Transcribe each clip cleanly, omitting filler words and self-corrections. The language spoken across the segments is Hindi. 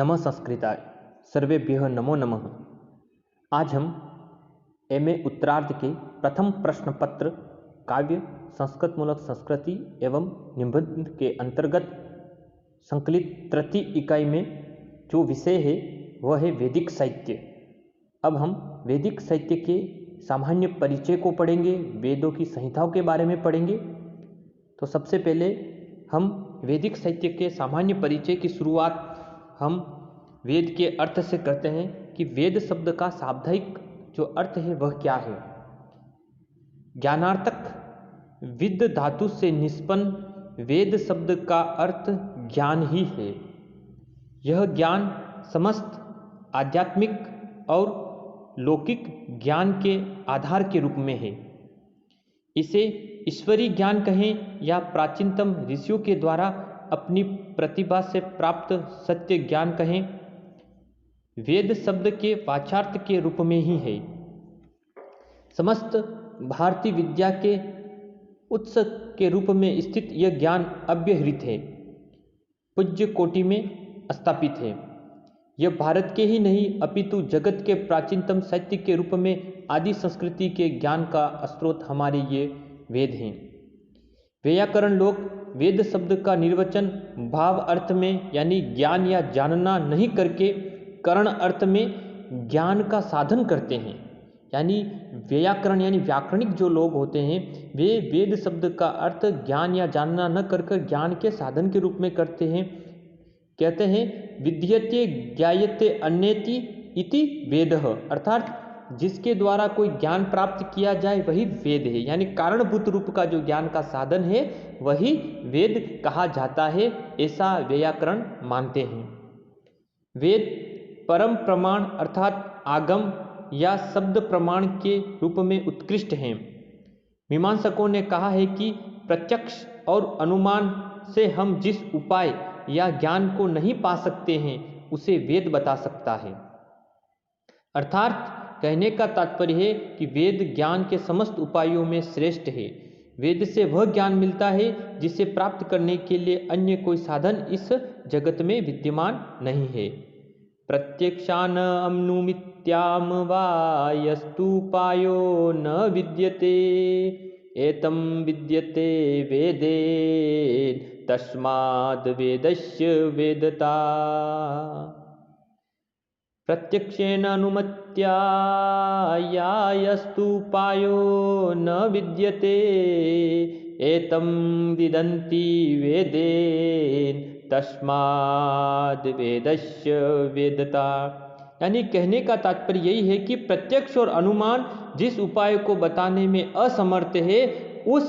नमः संस्कृताय सर्वेभ्यः नमो नमः। आज हम एमए उत्तरार्ध के प्रथम प्रश्न पत्र काव्य संस्कृत मूलक संस्कृति एवं निबंध के अंतर्गत संकलित तृतीय इकाई में जो विषय है वह है वैदिक साहित्य। अब हम वैदिक साहित्य के सामान्य परिचय को पढ़ेंगे, वेदों की संहिताओं के बारे में पढ़ेंगे। तो सबसे पहले हम वैदिक साहित्य के सामान्य परिचय की शुरुआत हम वेद के अर्थ से करते हैं कि वेद शब्द का शाब्दिक जो अर्थ है वह क्या है। ज्ञानार्थक विद धातु से निष्पन्न वेद शब्द का अर्थ ज्ञान ही है। यह ज्ञान समस्त आध्यात्मिक और लौकिक ज्ञान के आधार के रूप में है। इसे ईश्वरीय ज्ञान कहें या प्राचीनतम ऋषियों के द्वारा अपनी प्रतिभा से प्राप्त सत्य ज्ञान कहें, वेद शब्द के वाचार्थ के रूप में ही है। समस्त भारतीय विद्या के उत्स के रूप में स्थित यह ज्ञान अव्यवहित है, पूज्य कोटि में स्थापित है। यह भारत के ही नहीं अपितु जगत के प्राचीनतम साहित्य के रूप में आदि संस्कृति के ज्ञान का स्रोत हमारे ये वेद हैं। व्याकरण लोग वेद शब्द का निर्वचन भाव अर्थ में यानी ज्ञान या जानना नहीं करके करण अर्थ में ज्ञान का साधन करते हैं। यानी व्याकरण यानी व्याकरणिक जो लोग होते हैं वे वेद शब्द का अर्थ ज्ञान या जानना न कर ज्ञान के साधन के रूप में करते हैं। कहते हैं विद्यते ज्ञायते अन्येति इति वेदः, अर्थात जिसके द्वारा कोई ज्ञान प्राप्त किया जाए वही वेद है। यानी कारणभूत रूप का जो ज्ञान का साधन है वही वेद कहा जाता है, ऐसा व्याकरण मानते हैं। वेद परम प्रमाण अर्थात आगम या शब्द प्रमाण के रूप में उत्कृष्ट हैं। मीमांसकों ने कहा है कि प्रत्यक्ष और अनुमान से हम जिस उपाय या ज्ञान को नहीं पा सकते हैं उसे वेद बता सकता है। अर्थात कहने का तात्पर्य है कि वेद ज्ञान के समस्त उपायों में श्रेष्ठ है। वेद से वह ज्ञान मिलता है जिसे प्राप्त करने के लिए अन्य कोई साधन इस जगत में विद्यमान नहीं है। प्रत्यक्षान अमनुमित्याम वायस्तुपायो न विद्यते एतम विद्यते वेदे तस्माद् वेदस्य वेदता। प्रत्यक्षेण अनुमत्या यायस्तुपायो न विद्यते एतम विदन्ति वेदे तस्माद् वेदस्य वेदता। यानी कहने का तात्पर्य यही है कि प्रत्यक्ष और अनुमान जिस उपाय को बताने में असमर्थ है उस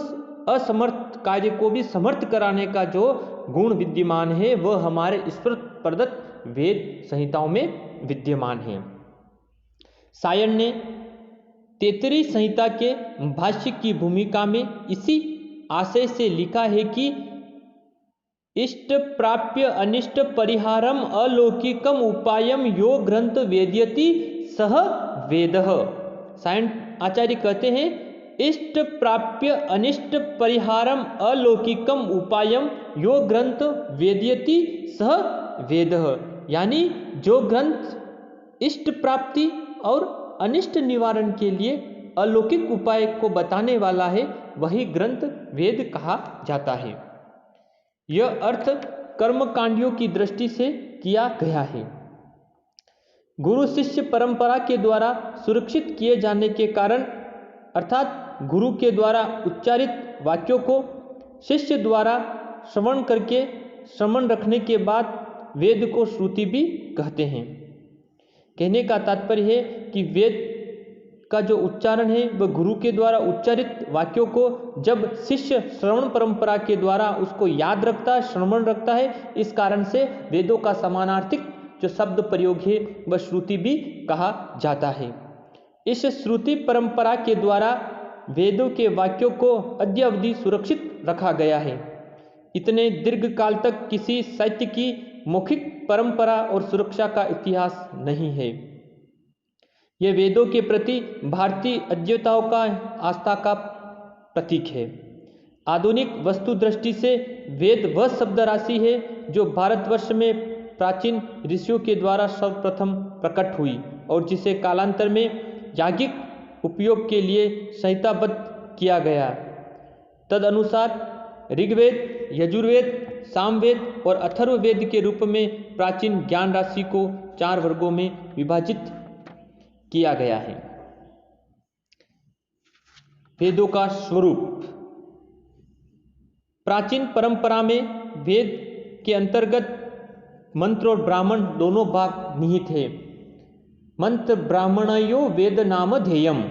असमर्थ कार्य को भी समर्थ कराने का जो गुण विद्यमान है वह हमारे ईश्वर प्रदत्त वेद संहिताओं में विद्यमान है। सायण ने तैत्तिरीय संहिता के भाष्य की भूमिका में इसी आशय से लिखा है कि इष्ट प्राप्य अनिष्ट परिहारम अलौकिकम उपायम यो ग्रंथ वेद्यति सह वेदः। सायण आचार्य कहते हैं इष्ट प्राप्य अनिष्ट परिहारम अलौकिकम उपायम यो ग्रंथ वेद्यति सह वेदः। यानी जो ग्रंथ इष्ट प्राप्ति और अनिष्ट निवारण के लिए अलौकिक उपाय को बताने वाला है वही ग्रंथ वेद कहा जाता है। यह अर्थ कर्मकांडियों की दृष्टि से किया गया है। गुरु शिष्य परंपरा के द्वारा सुरक्षित किए जाने के कारण अर्थात गुरु के द्वारा उच्चारित वाक्यों को शिष्य द्वारा श्रवण करके श्रवण रखने के बाद वेद को श्रुति भी कहते हैं। कहने का तात्पर्य है कि वेद का जो उच्चारण है वह गुरु के द्वारा उच्चारित वाक्यों को जब शिष्य श्रवण परंपरा के द्वारा उसको याद रखता है, श्रवण रखता है, इस कारण से वेदों का समानार्थिक जो शब्द प्रयोग है वह श्रुति भी कहा जाता है। इस श्रुति परंपरा के द्वारा वेदों के वाक्यों को अद्यावधि सुरक्षित रखा गया है। इतने दीर्घ काल तक किसी साहित्य की मौखिक परंपरा और सुरक्षा का इतिहास नहीं है। यह वेदों के प्रति भारतीय अद्वैताओं का आस्था का प्रतीक है। आधुनिक वस्तु दृष्टि से वेद वह शब्द राशि है जो भारतवर्ष में प्राचीन ऋषियों के द्वारा सर्वप्रथम प्रकट हुई और जिसे कालांतर में याज्ञिक उपयोग के लिए संहिताबद्ध किया गया। तदनुसार ऋग्वेद, यजुर्वेद, सामवेद और अथर्ववेद के रूप में प्राचीन ज्ञान राशि को 4 वर्गों में विभाजित किया गया है। वेदों का स्वरूप। प्राचीन परंपरा में वेद के अंतर्गत मंत्र और ब्राह्मण दोनों भाग निहित है। मंत्र ब्राह्मणयो वेद नाम ध्येयम।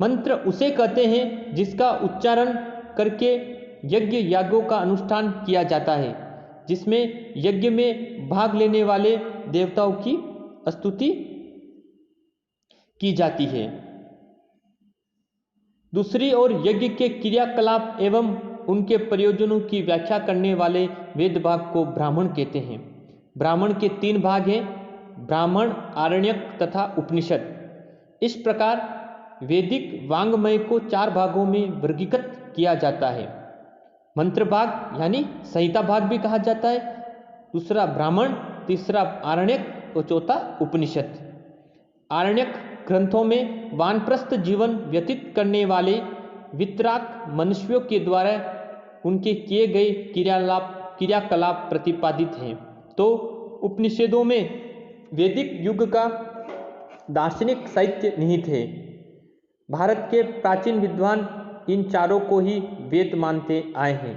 मंत्र उसे कहते हैं जिसका उच्चारण करके यज्ञ यागों का अनुष्ठान किया जाता है, जिसमें यज्ञ में भाग लेने वाले देवताओं की स्तुति की जाती है। दूसरी ओर यज्ञ के क्रियाकलाप एवं उनके प्रयोजनों की व्याख्या करने वाले वेद भाग को ब्राह्मण कहते हैं। ब्राह्मण के 3 भाग हैं, ब्राह्मण, आरण्यक तथा उपनिषद। इस प्रकार वैदिक वांग्मय को 4 भागों में वर्गीकृत किया जाता है। मंत्र भाग यानी संहिता भाग भी कहा जाता है, दूसरा ब्राह्मण, तीसरा आरण्यक और चौथा उपनिषद। आरण्यक ग्रंथों में वानप्रस्थ जीवन व्यतीत करने वाले वितराग मनुष्यों के द्वारा उनके किए गए क्रियाकलाप प्रतिपादित हैं, तो उपनिषदों में वैदिक युग का दार्शनिक साहित्य निहित है। भारत के प्राचीन विद्वान इन चारों को ही वेद मानते आए हैं,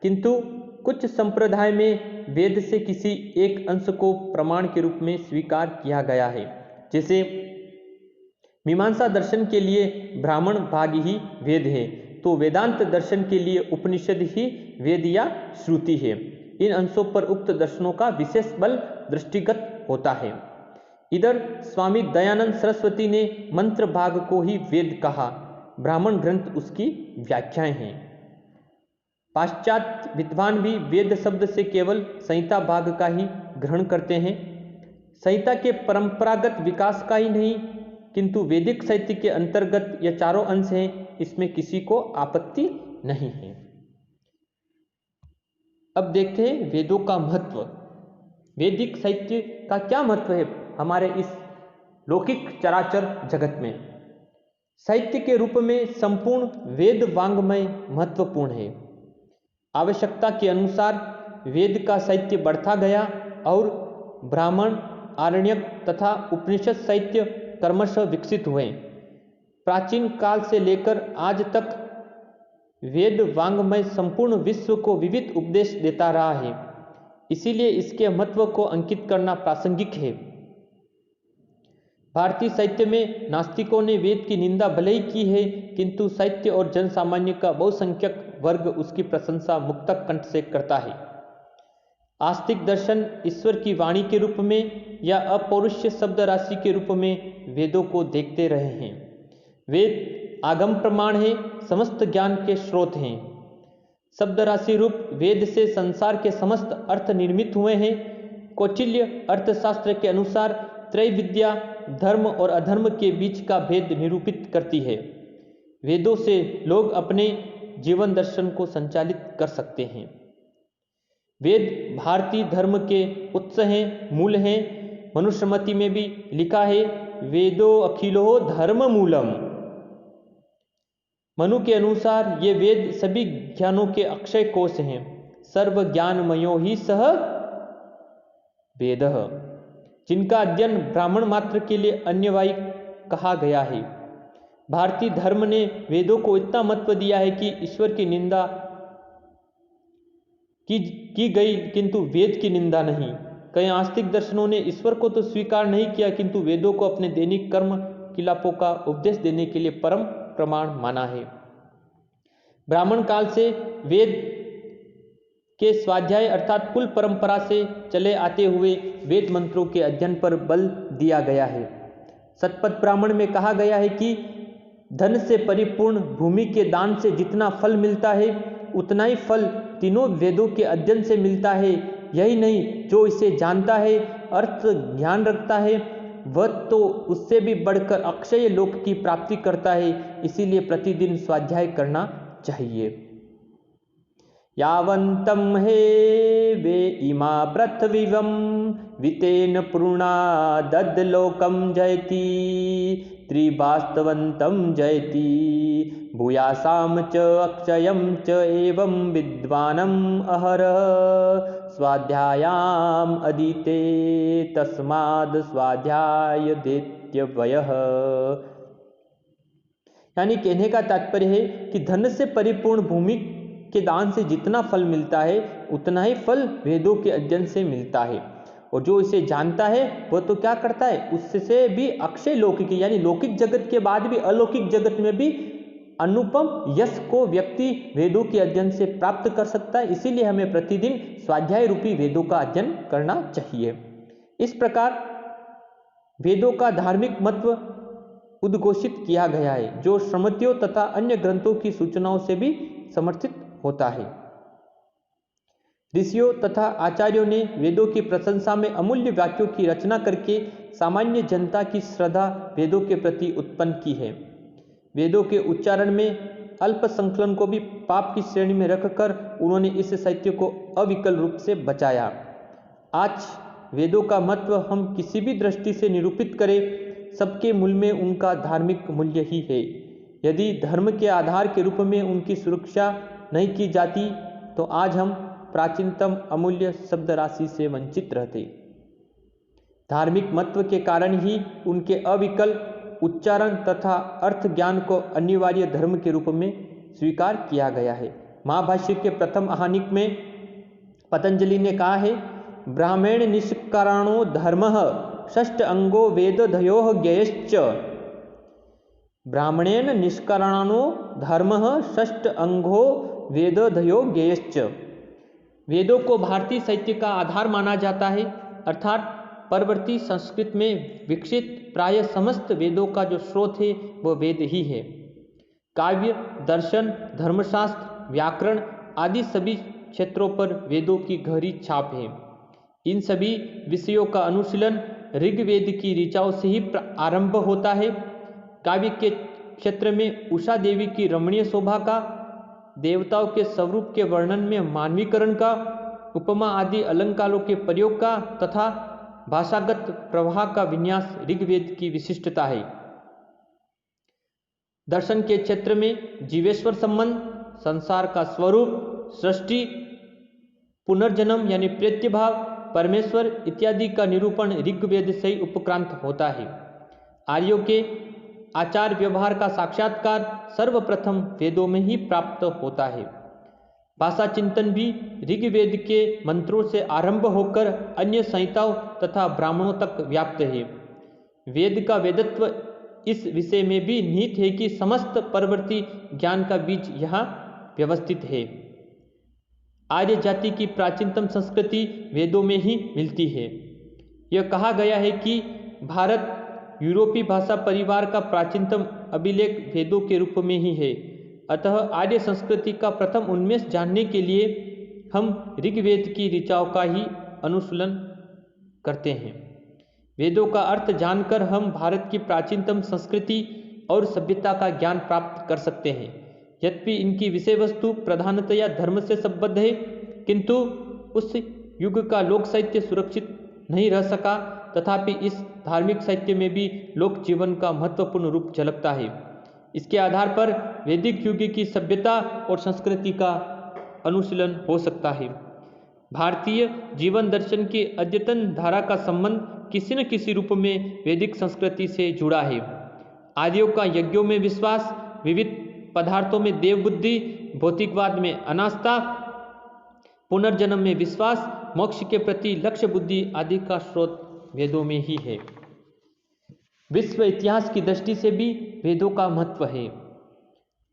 किंतु कुछ संप्रदाय में वेद से किसी एक अंश को प्रमाण के रूप में स्वीकार किया गया है। जैसे मीमांसा दर्शन के लिए ब्राह्मण भाग ही वेद है, तो वेदांत दर्शन के लिए उपनिषद ही वेद या श्रुति है। इन अंशों पर उक्त दर्शनों का विशेष बल दृष्टिगत होता है। इधर स्वामी दयानंद सरस्वती ने मंत्र भाग को ही वेद कहा, ब्राह्मण ग्रंथ उसकी व्याख्याएं हैं। पाश्चात्य विद्वान भी वेद शब्द से केवल संहिता भाग का ही ग्रहण करते हैं। संहिता के परंपरागत विकास का ही नहीं, किंतु वैदिक साहित्य के अंतर्गत यह चारों अंश हैं, इसमें किसी को आपत्ति नहीं है। अब देखते हैं वेदों का महत्व। वैदिक साहित्य का क्या महत्व है हमारे इस लौकिक चराचर जगत में। साहित्य के रूप में संपूर्ण वेद वांग्मय महत्वपूर्ण है। आवश्यकता के अनुसार वेद का साहित्य बढ़ता गया और ब्राह्मण, आरण्यक तथा उपनिषद साहित्य क्रमशः विकसित हुए। प्राचीन काल से लेकर आज तक वेद वांग्मय संपूर्ण विश्व को विविध उपदेश देता रहा है, इसीलिए इसके महत्व को अंकित करना प्रासंगिक है। भारतीय साहित्य में नास्तिकों ने वेद की निंदा भले ही की है, किंतु साहित्य और जन सामान्य का बहुसंख्यक वर्ग उसकी प्रशंसा मुक्तक कंठ से करता है। आस्तिक दर्शन ईश्वर की वाणी के रूप में या अपौरुष्य शब्द राशि के रूप में वेदों को देखते रहे हैं। वेद आगम प्रमाण है, समस्त ज्ञान के स्रोत हैं। शब्द राशि रूप वेद से संसार के समस्त अर्थ निर्मित हुए हैं। कौटिल्य अर्थशास्त्र के अनुसार त्रैविद्या धर्म और अधर्म के बीच का भेद निरूपित करती है। वेदों से लोग अपने जीवन दर्शन को संचालित कर सकते हैं। वेद भारतीय धर्म के उत्स हैं, मूल हैं। मनुस्मृति में भी लिखा है, वेदो अखिलो धर्म मूलम। मनु के अनुसार ये वेद सभी ज्ञानों के अक्षय कोश हैं। सर्व ज्ञानमयो ही सह वेदः, जिनका अध्ययन ब्राह्मण मात्र के लिए अन्यवायी कहा गया है। भारतीय धर्म ने वेदों को इतना महत्व दिया है कि ईश्वर की निंदा की गई, किंतु वेद की निंदा नहीं। कई आस्तिक दर्शनों ने ईश्वर को तो स्वीकार नहीं किया, किंतु वेदों को अपने दैनिक कर्म किलापों का उपदेश देने के लिए परम प्रमाण माना है। ब्राह्मण काल से वेद के स्वाध्याय अर्थात कुल परंपरा से चले आते हुए वेद मंत्रों के अध्ययन पर बल दिया गया है। शतपथ ब्राह्मण में कहा गया है कि धन से परिपूर्ण भूमि के दान से जितना फल मिलता है, उतना ही फल तीनों वेदों के अध्ययन से मिलता है। यही नहीं, जो इसे जानता है, अर्थ ज्ञान रखता है, वह तो उससे भी बढ़कर अक्षय लोक की प्राप्ति करता है। इसीलिए प्रतिदिन स्वाध्याय करना चाहिए। यावन्तं हे वे इमा पृथ्वीवं वितेन पूर्णा दद्लोकं जयति त्रिवास्तवन्तं जयति भूयासां च अक्षयं च एवं विद्वानम् अहरः स्वाध्यायाम् अधीते तस्माद् स्वाध्यायदेत्यव्ययः। यानी कहने का तात्पर्य है कि धन से परिपूर्ण भूमि के दान से जितना फल मिलता है उतना ही फल वेदों के अध्ययन से मिलता है, और जो इसे जानता है वह तो क्या करता है, उससे भी अक्षय लौकिक यानी लौकिक जगत के बाद भी अलौकिक जगत में भी अनुपम यश को व्यक्ति वेदों के अध्ययन से प्राप्त कर सकता है। इसीलिए हमें प्रतिदिन स्वाध्याय रूपी वेदों का अध्ययन करना चाहिए। इस प्रकार वेदों का धार्मिक महत्व उद्घोषित किया गया है, जो स्मृतियों तथा अन्य ग्रंथों की सूचनाओं से भी समर्थित होता है। ऋषियों तथा आचार्यों ने वेदों की प्रशंसा में अमूल्य वाक्यों की रचना करके सामान्य जनता की श्रद्धा वेदों के प्रति उत्पन्न की है। वेदों के उच्चारण में अल्प संकलन को भी पाप की श्रेणी में रखकर उन्होंने इस साहित्य को अविकल रूप से बचाया। आज वेदों का महत्व हम किसी भी दृष्टि से निरूपित करें, सबके मूल में उनका धार्मिक मूल्य ही है। यदि धर्म के आधार के रूप में उनकी सुरक्षा नहीं की जाती तो आज हम प्राचीनतम अमूल्य शब्द राशि से वंचित रहते। धार्मिक महत्व के कारण ही उनके अविकल उच्चारण तथा अर्थ ज्ञान को अनिवार्य धर्म के रूप में स्वीकार किया गया है। महाभाष्य के प्रथम आहानिक में पतंजलि ने कहा है, ब्राह्मण निष्करणो धर्मः षष्ठ अंगो वेदधयोः ज्ञेयश्च। ब्राह्मणेन निष्करणो धर्मः षष्ठ अंगो वेदधयोः ज्ञेयश्च। वेदों को भारतीय साहित्य का आधार माना जाता है, अर्थात परवर्ती संस्कृत में विकसित प्राय समस्त वेदों का जो स्रोत है वह वेद ही है। काव्य, दर्शन, धर्मशास्त्र, व्याकरण आदि सभी क्षेत्रों पर वेदों की गहरी छाप है। इन सभी विषयों का अनुशीलन ऋग्वेद की ऋचाओं से ही आरंभ होता है। काव्य के क्षेत्र में उषा देवी की रमणीय शोभा का, देवताओं के स्वरूप के वर्णन में मानवीकरण का, उपमा आदि अलंकारों के प्रयोग का तथा भाषागत प्रवाह का विन्यास ऋग्वेद की विशिष्टता है। दर्शन के क्षेत्र में जीवेश्वर संबंध, संसार का स्वरूप, सृष्टि, पुनर्जन्म यानी प्रेत्य भाव, परमेश्वर इत्यादि का निरूपण ऋग्वेद से ही उपक्रांत होता है। आर्यों के आचार व्यवहार का साक्षात्कार सर्वप्रथम वेदों में ही प्राप्त होता है। भाषा चिंतन भी ऋग्वेद के मंत्रों से आरंभ होकर अन्य संहिताओं तथा ब्राह्मणों तक व्याप्त है। वेद का वेदत्व इस विषय में भी निहित है कि समस्त परवर्ती ज्ञान का बीज यहाँ व्यवस्थित है। आर्य जाति की प्राचीनतम संस्कृति वेदों में ही मिलती है। यह कहा गया है कि भारत यूरोपीय भाषा परिवार का प्राचीनतम अभिलेख वेदों के रूप में ही है। अतः आर्य संस्कृति का प्रथम उन्मेष जानने के लिए हम ऋग्वेद की ऋचाओं का ही अनुशीलन करते हैं। वेदों का अर्थ जानकर हम भारत की प्राचीनतम संस्कृति और सभ्यता का ज्ञान प्राप्त कर सकते हैं। यद्यपि इनकी विषय वस्तु प्रधानतया धर्म से संबद्ध है, किंतु उस युग का लोक साहित्य सुरक्षित नहीं रह सका। तथापि इस धार्मिक साहित्य में भी लोक जीवन का महत्वपूर्ण रूप झलकता है। इसके आधार पर वैदिक युग की सभ्यता और संस्कृति का अनुशीलन हो सकता है। भारतीय जीवन दर्शन की अद्यतन धारा का संबंध किसी न किसी रूप में वैदिक संस्कृति से जुड़ा है। आर्यों का यज्ञों में विश्वास, विविध पदार्थों में देव बुद्धि, भौतिकवाद में अनास्था, पुनर्जन्म में विश्वास, मोक्ष के प्रति लक्ष्य बुद्धि आदि का स्रोत वेदों में ही है। विश्व इतिहास की दृष्टि से भी वेदों का महत्व है।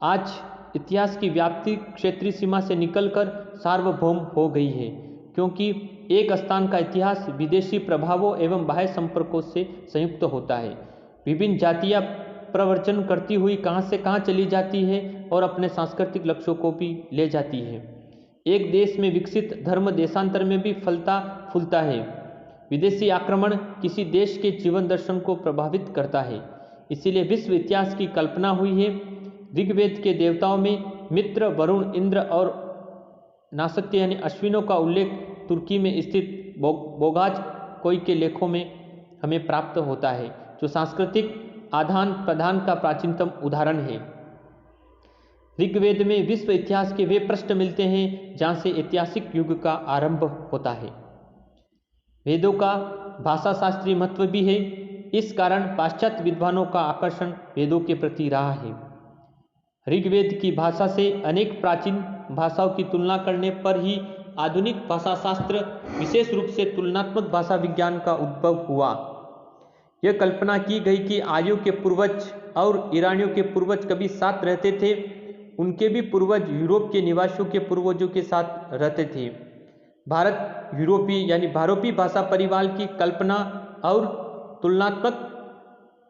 आज इतिहास की व्याप्ति क्षेत्रीय सीमा से निकलकर सार्वभौम हो गई है, क्योंकि एक स्थान का इतिहास विदेशी प्रभावों एवं बाह्य संपर्कों से संयुक्त होता है। विभिन्न जातियां प्रवर्चन करती हुई कहां से कहां चली जाती है और अपने सांस्कृतिक लक्ष्यों को भी ले जाती है। एक देश में विकसित धर्म देशांतर में भी फलता फूलता है। विदेशी आक्रमण किसी देश के जीवन दर्शन को प्रभावित करता है। इसीलिए विश्व इतिहास की कल्पना हुई है। ऋग्वेद के देवताओं में मित्र, वरुण, इंद्र और नासत्य यानी अश्विनों का उल्लेख तुर्की में स्थित बोगाज कोई के लेखों में हमें प्राप्त होता है, जो सांस्कृतिक आदान प्रदान का प्राचीनतम उदाहरण है। ऋग्वेद में विश्व इतिहास के वे पृष्ठ मिलते हैं जहाँ से ऐतिहासिक युग का आरंभ होता है। वेदों का भाषा शास्त्रीय महत्व भी है, इस कारण पाश्चात्य विद्वानों का आकर्षण वेदों के प्रति रहा है। ऋग्वेद की भाषा से अनेक प्राचीन भाषाओं की तुलना करने पर ही आधुनिक भाषा शास्त्र, विशेष रूप से तुलनात्मक भाषा विज्ञान का उद्भव हुआ। यह कल्पना की गई कि आर्यों के पूर्वज और ईरानियों के पूर्वज कभी साथ रहते थे, उनके भी पूर्वज यूरोप के निवासियों के पूर्वजों के साथ रहते थे। भारत यूरोपीय यानी भारोपी भाषा परिवार की कल्पना और तुलनात्मक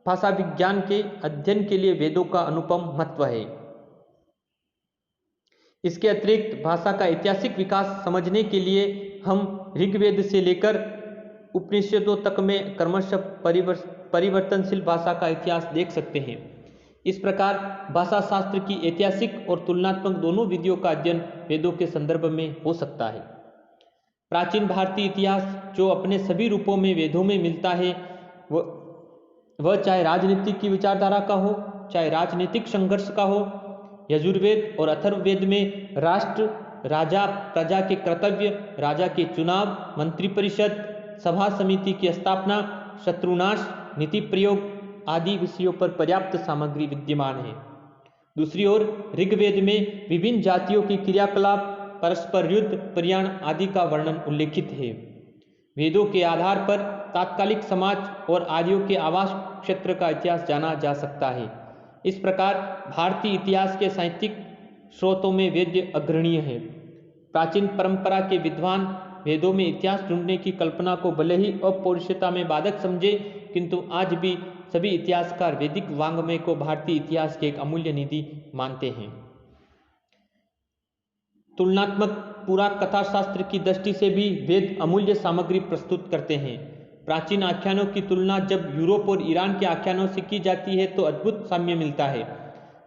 भाषा विज्ञान के अध्ययन के लिए वेदों का अनुपम महत्व है। इसके अतिरिक्त भाषा का ऐतिहासिक विकास समझने के लिए हम ऋग्वेद से लेकर उपनिषदों तक में क्रमशः परिवर्तनशील भाषा का इतिहास देख सकते हैं। इस प्रकार भाषा शास्त्र की ऐतिहासिक और तुलनात्मक दोनों विधियों का अध्ययन वेदों के संदर्भ में हो सकता है। प्राचीन भारतीय इतिहास जो अपने सभी रूपों में वेदों में मिलता है, वह चाहे राजनीतिक की विचारधारा का हो, चाहे राजनीतिक संघर्ष का हो। यजुर्वेद और अथर्ववेद में राष्ट्र, राजा, प्रजा के कर्तव्य, राजा के चुनाव, मंत्रिपरिषद, सभा समिति की स्थापना, शत्रुनाश, नीति प्रयोग आदि विषयों पर पर्याप्त सामग्री विद्यमान है। दूसरी ओर ऋग्वेद में विभिन्न जातियों की क्रियाकलाप, परस्पर युद्ध, प्रयाण आदि का वर्णन उल्लेखित है। वेदों के आधार पर तात्कालिक समाज और आर्यों के आवास क्षेत्र का इतिहास जाना जा सकता है। इस प्रकार भारतीय इतिहास के साहित्यिक स्रोतों में वेद अग्रणीय है। प्राचीन परंपरा के विद्वान वेदों में इतिहास ढूंढने की कल्पना को भले ही अपौरुषेयता में बाधक समझे, किंतु आज भी सभी इतिहासकार वैदिक वाङ्मय को भारतीय इतिहास के एक अमूल्य निधि मानते हैं। तुलनात्मक पुराकथा शास्त्र की दृष्टि से भी वेद अमूल्य सामग्री प्रस्तुत करते हैं। प्राचीन आख्यानों की तुलना जब यूरोप और ईरान के आख्यानों से की जाती है तो अद्भुत साम्य मिलता है।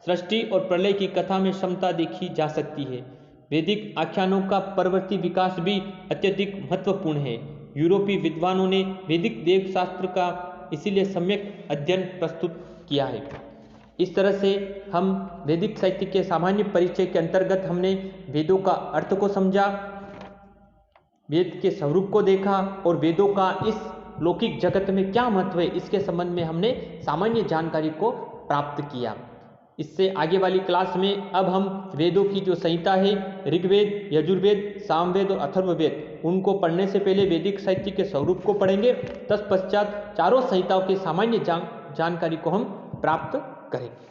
सृष्टि और प्रलय की कथा में क्षमता देखी जा सकती है। वैदिक आख्यानों का परवर्ती विकास भी अत्यधिक महत्वपूर्ण है। यूरोपीय विद्वानों ने वैदिक देवशास्त्र का इसीलिए सम्यक अध्ययन प्रस्तुत किया है। इस तरह से हम वैदिक साहित्य के सामान्य परिचय के अंतर्गत हमने वेदों का अर्थ को समझा, वेद के स्वरूप को देखा और वेदों का इस लौकिक जगत में क्या महत्व है इसके संबंध में हमने सामान्य जानकारी को प्राप्त किया। इससे आगे वाली क्लास में अब हम वेदों की जो संहिता है, ऋग्वेद, यजुर्वेद, सामवेद और अथर्ववेद, उनको पढ़ने से पहले वैदिक साहित्य के स्वरूप को पढ़ेंगे। तत्पश्चात चारों संहिताओं के सामान्य जानकारी को हम प्राप्त करेंगे।